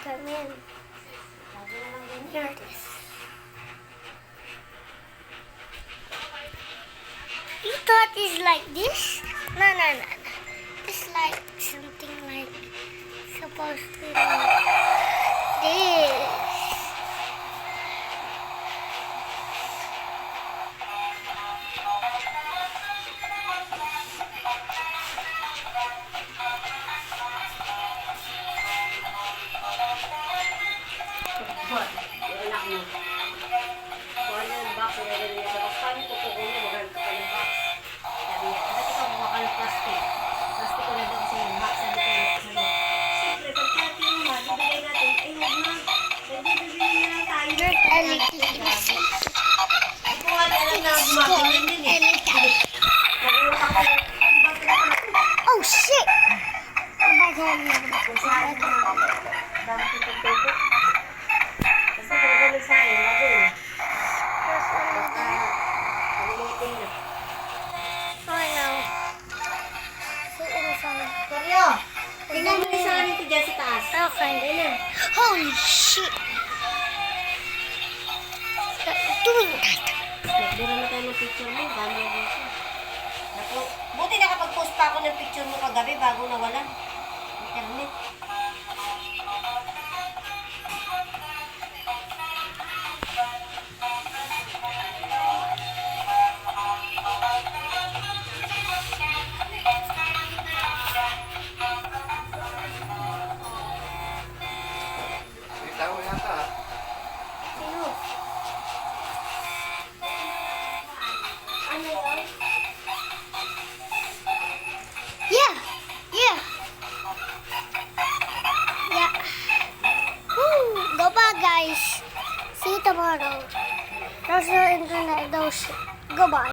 Come in. Here it is. You thought it's like this? No. It's like something like supposed to be like this. Oh shit! Tingnan mo yung sa akin ito dyan sa taas. Okay. Holy shit! Doing that. Nagdira na tayo ng picture mo. Dami na dito. Naku, buti nakapag-post pa ako ng picture mo kagabi bago nawalan. Internet. Tahu yata. Sino? Ano yun? Yeah! Woo! Go bye, guys. See you tomorrow. Those are internet. Those. Goodbye.